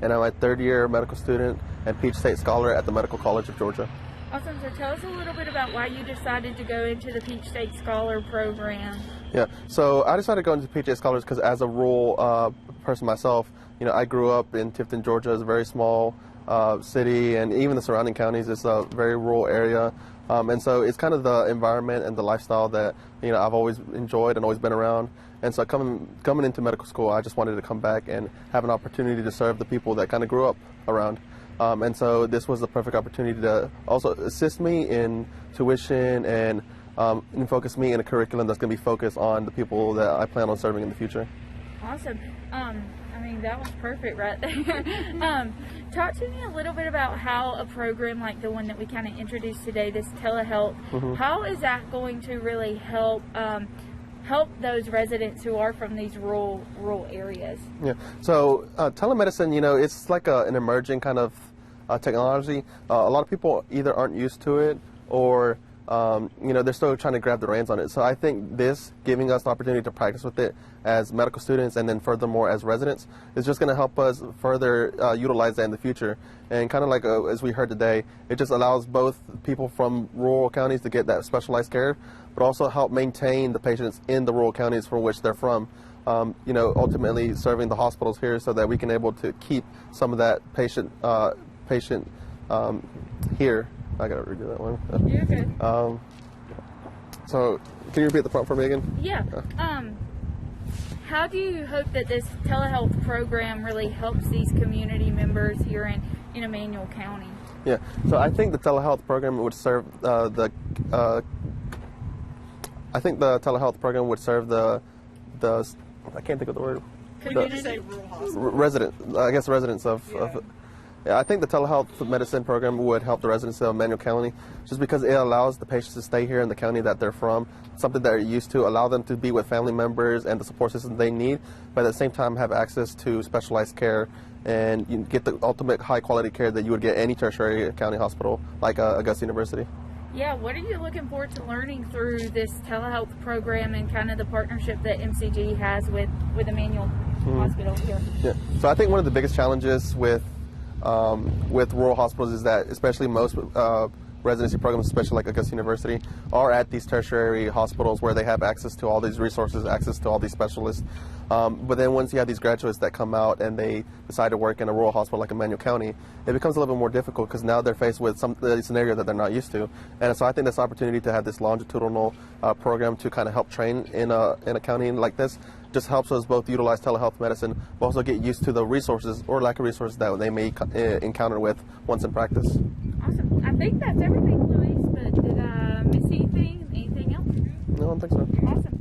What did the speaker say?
and I'm a third-year medical student and Peach State Scholar at the Medical College of Georgia. Awesome. So tell us a little bit about why you decided to go into the Peach State Scholar program. Yeah, so I decided to go into Peach State Scholars because as a rural person myself, I grew up in Tifton, Georgia. It's a very small city, and even the surrounding counties, it's a very rural area. And so it's kind of the environment and the lifestyle that I've always enjoyed and always been around. And so coming into medical school, I just wanted to come back and have an opportunity to serve the people that kind of grew up around. And so this was the perfect opportunity to also assist me in tuition and focus me in a curriculum that's going to be focused on the people that I plan on serving in the future. Awesome. That was perfect right there. Talk to me a little bit about how a program like the one that we kind of introduced today, this telehealth, how is that going to really help those residents who are from these rural areas? Yeah. So telemedicine, it's like an emerging kind of technology. A lot of people either aren't used to it or they're still trying to grab the reins on it. So I think this giving us the opportunity to practice with it as medical students and then furthermore as residents is just going to help us further utilize that in the future. And kind of like as we heard today, it just allows both people from rural counties to get that specialized care, but also help maintain the patients in the rural counties from which they're from. Ultimately serving the hospitals here so that we can able to keep some of that patient here. I gotta redo that one. You're good. So, can you repeat the prompt for me again? Yeah. How do you hope that this telehealth program really helps these community members here in Emmanuel County? Yeah. So I think the telehealth program would serve the I can't think of the word. Community? Residents of. Yeah, I think the telehealth medicine program would help the residents of Emmanuel County just because it allows the patients to stay here in the county that they're from, something they're used to, allow them to be with family members and the support system they need, but at the same time have access to specialized care and you get the ultimate high quality care that you would get any tertiary county hospital like Augusta University. Yeah, what are you looking forward to learning through this telehealth program and kind of the partnership that MCG has with Emmanuel Hospital here? Yeah, so I think one of the biggest challenges with rural hospitals is that especially most residency programs, especially like Augusta University, are at these tertiary hospitals where they have access to all these resources, access to all these specialists. But then once you have these graduates that come out and they decide to work in a rural hospital like Emmanuel County, it becomes a little bit more difficult because now they're faced with some scenario that they're not used to. And so I think this opportunity to have this longitudinal program to kind of help train in a county like this just helps us both utilize telehealth medicine, but also get used to the resources or lack of resources that they may encounter with once in practice. Awesome. I think that's everything, Luis, but did I miss anything? Anything else? No, I don't think so. Awesome.